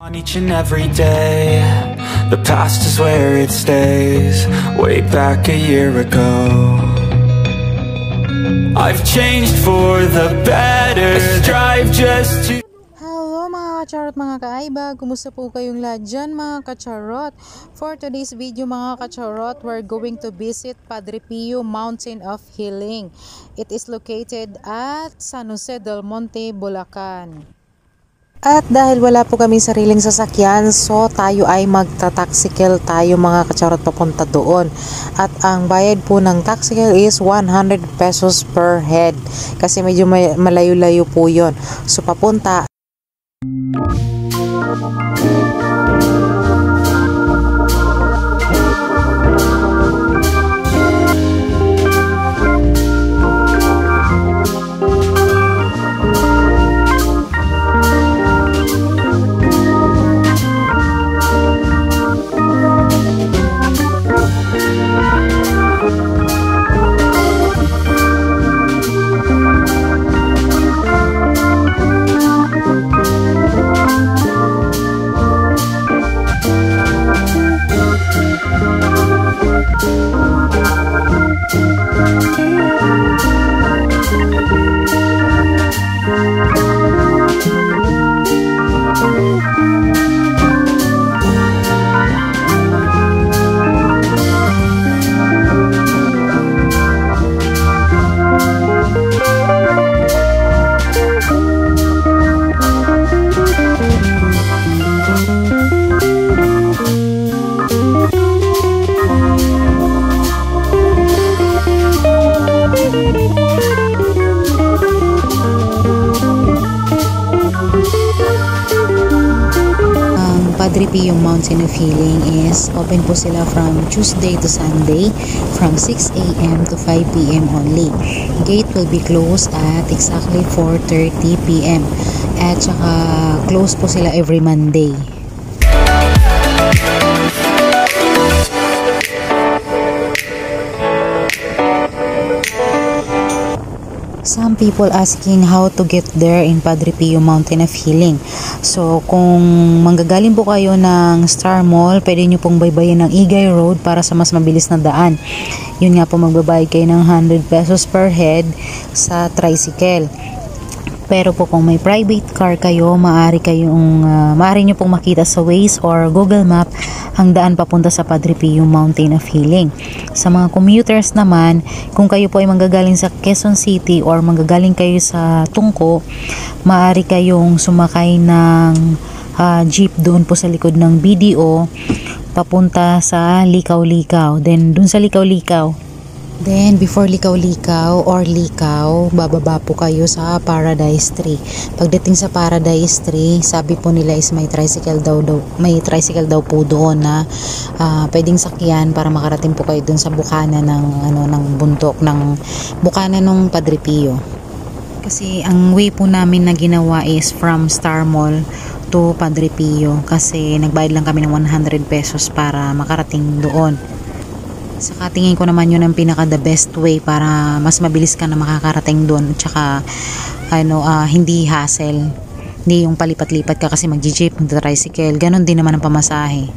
On each and every day, the past is where it stays. Way back a year ago, I've changed for the better. Strive just to. Hello mga kacharot, mga kaaiba, kumusta po kayong lahat dyan mga kacharot? For today's video mga kacharot, we're going to visit Padre Pio Mountain of Healing. It is located at San Jose del Monte, Bulacan. At dahil wala po kami sariling sasakyan, so tayo ay magta-taxicle tayo mga kacharot papunta doon. At ang bayad po ng taxicle is 100 pesos per head. Kasi medyo malayo-layo po yon. So papunta. Padre Pio Mountain of Healing is open po sila from Tuesday to Sunday from 6 AM to 5 PM only. Gate will be closed at exactly 4:30 PM at saka close po sila every Monday. Some people asking how to get there in Padre Pio Mountain of Healing. So, kung manggagaling po kayo ng Star Mall, pwede nyo pong baybayin ng Igay Road para sa mas mabilis na daan. Yun nga po, magbabayad kayo ng 100 pesos per head sa tricycle. Pero po kung may private car kayo, maaari nyo pong makita sa Waze or Google Map ang daan papunta sa Padre Pio Mountain of Healing. Sa mga commuters naman, kung kayo po ay manggagaling sa Quezon City or manggagaling kayo sa Tungko, maaari kayong sumakay ng jeep doon po sa likod ng BDO papunta sa Likaw-Likaw. Then dun sa Likaw-Likaw, before Likaw-Likaw or Likaw, bababa po kayo sa Paradise Tree. Pagdating sa Paradise Tree, sabi po nila is may tricycle daw po doon na pwedeng sakyan para makarating po kayo doon sa bukana ng bundok ng bukana ng Padre Pio. Kasi ang way po namin na ginawa is from Star Mall to Padre Pio kasi nagbayad lang kami ng 100 pesos para makarating doon. Saka tingin ko naman yun ang pinaka the best way para mas mabilis ka na makakarating doon. Tsaka hindi hassle. Hindi yung palipat-lipat ka kasi mag-jeep, mag-tricycle. Ganon din naman ang pamasahe.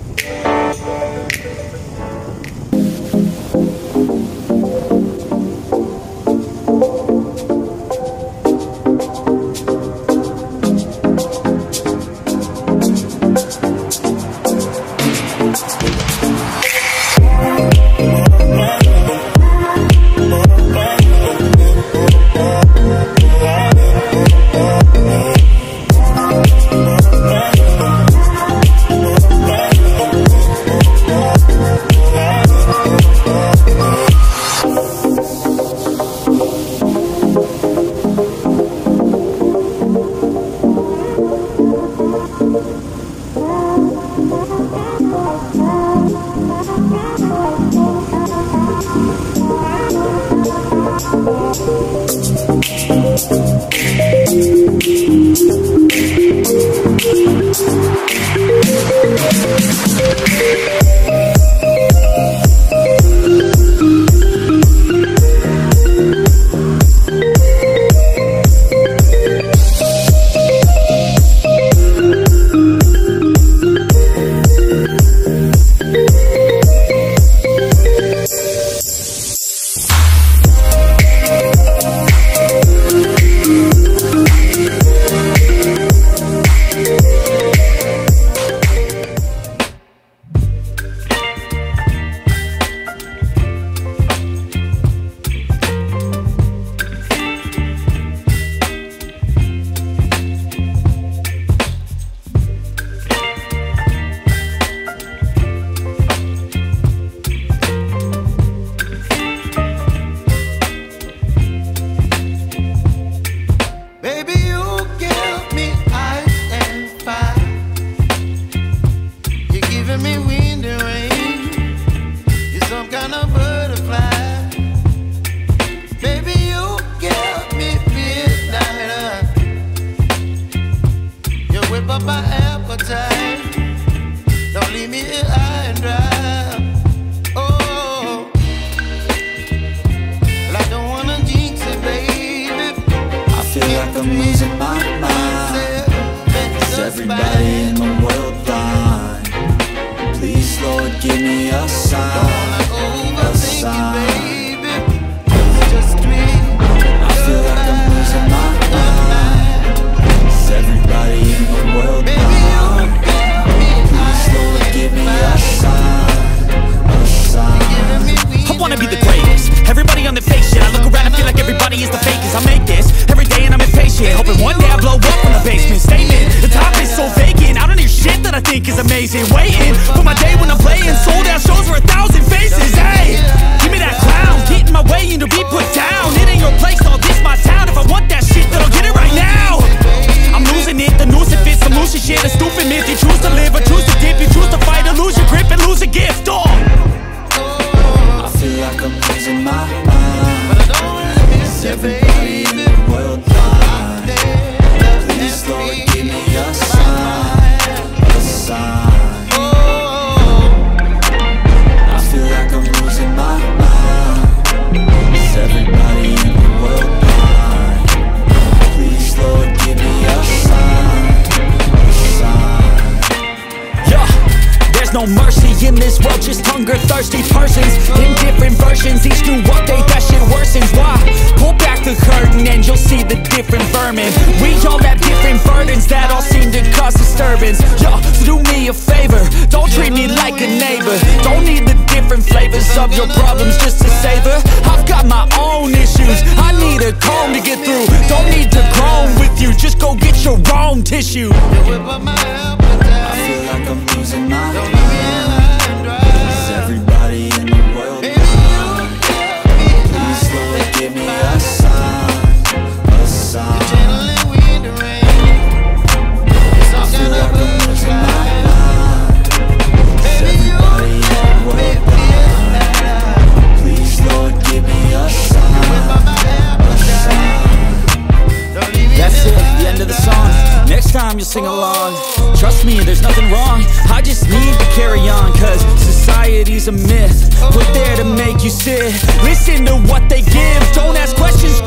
everybody in the world blind. Please, Lord, give me a sign, a sign. I feel like I'm losing my mind. Is everybody in the world blind? Please, Lord, give me a sign, a sign. I wanna be the greatest. Everybody on the fake shit. I look around and feel like everybody is the fakest. I make this every day and I'm impatient, hoping one day I blow up from the basement. Statement, the top is so vacant. I don't hear shit that I think is amazing. Waiting for my day when I'm playing sold out shows for 1,000 faces. Hey, give me that clown, get in my way and to be put down. It ain't your place, all this my town. If I want that shit, then I'll get it right now. I'm losing it, the noose it fits, solution shit. A stupid myth, you choose to live or choose to dip. You choose to fight or lose your grip and lose a gift. I feel like I'm losing my mind. Is everybody in the world blind? Please, Lord, give me a sign, a sign. I feel like I'm losing my mind. Is everybody in the world blind? Please, Lord, give me a sign, a sign. Yeah, there's no mercy in this world, just hunger-thirsty persons in different versions. Each new update, that shit worsens. Why? Pull back the curtain and you'll see the different vermin. We all have different burdens that all seem to cause disturbance. Yo, so do me a favor, don't treat me like a neighbor. Don't need the different flavors of your problems just to savor. I've got my own issues, I need a comb to get through. Don't need to groan with you, just go get your own tissue. I feel like I'm losing my mind. Is everybody in the world blind? Please, Lord, give me a sign, a sign. I feel like I'm losing my mind. Is everybody in the world blind? Please, Lord, give me a sign, a sign. That's it, the end of the song. Next time you'll sing along. Trust me, there's nothing wrong. I just need to carry on, cause society's a myth, put there to make you sit. Listen to what they give, don't ask questions.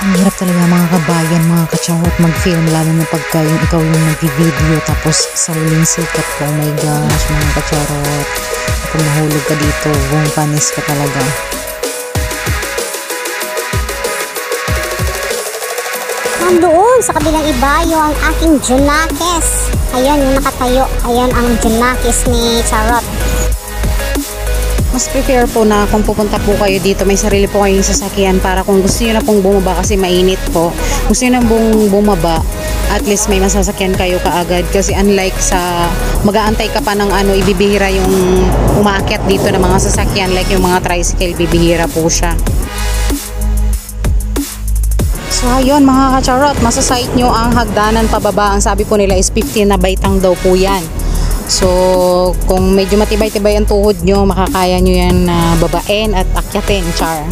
Ang hirap talaga mga kabayan, mga katsawat mag-film, lalo na pagka yung ikaw yung nag-video tapos sa huling sikat ko. Oh my gosh, mga katsarot, kung nahulog ka dito, buong panis ka talaga. Nandoon sa kabilang ibayo ang aking Junakis. Ayun yung nakatayo, ayun ang Junakis ni Charot. Mas prepare po na kung pupunta po kayo dito, may sarili po kayong sasakyan para kung gusto nyo na pong bumaba kasi mainit po. Gusto nyo na pong bumaba, at least may masasakyan kayo kaagad. Kasi unlike sa mag-aantay ka pa ng ibibihira yung umaakyat dito ng mga sasakyan, like yung mga tricycle, bibihira po siya. So ayun mga kacharot, masasite nyo ang hagdanan pababa. Ang sabi po nila is 15 na baitang daw po yan. So, kung medyo matibay-tibay ang tuhod nyo, makakaya nyo yan na babain at akyatin, char.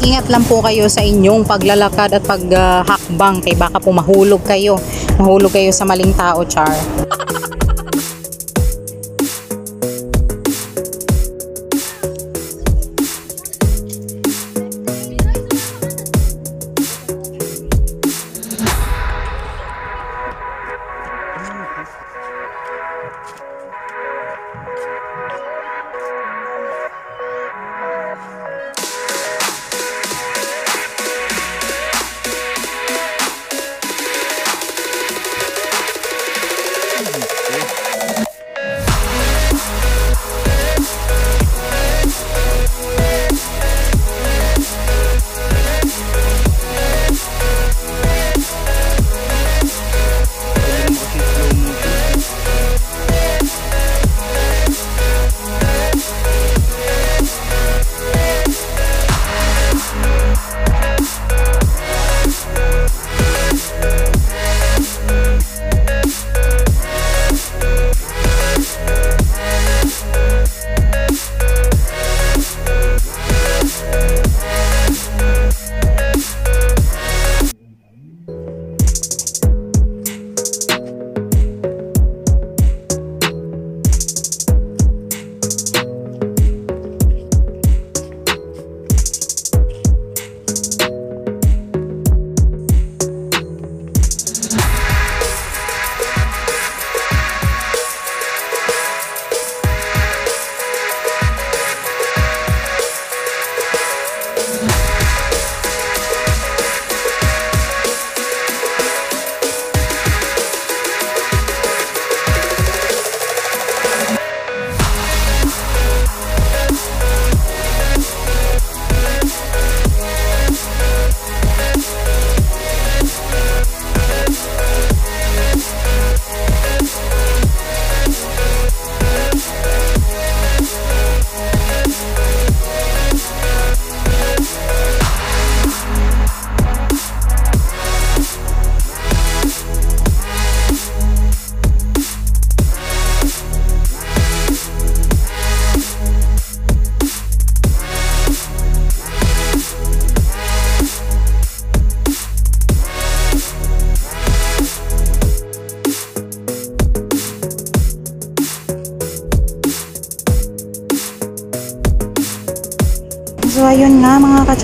Ingat lang po kayo sa inyong paglalakad at paghakbang, kay baka po mahulog kayo sa maling tao, char.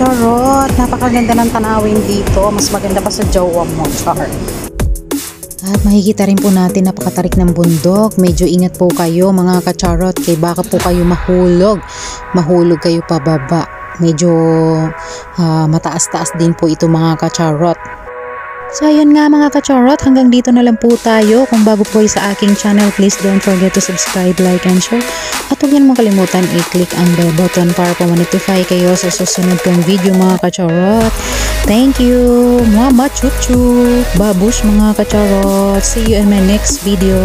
kacharot. Napakaganda ng tanawin dito. Mas maganda pa sa jowa mo, char. At makikita rin po natin napakatarik ng bundok. Medyo ingat po kayo mga kacharot, kay baka po kayo mahulog. Mahulog kayo pababa. Medyo mataas-taas din po ito mga kacharot. So ayun nga mga kacharot, hanggang dito na lang po tayo. Kung bago po sa aking channel, please don't forget to subscribe, like, and share. At huwag niyo makalimutan i-click ang bell button para po ma-notify kayo sa susunod kong video mga kacharot. Thank you! Mama chuchu! Babush mga kacharot! See you in my next video!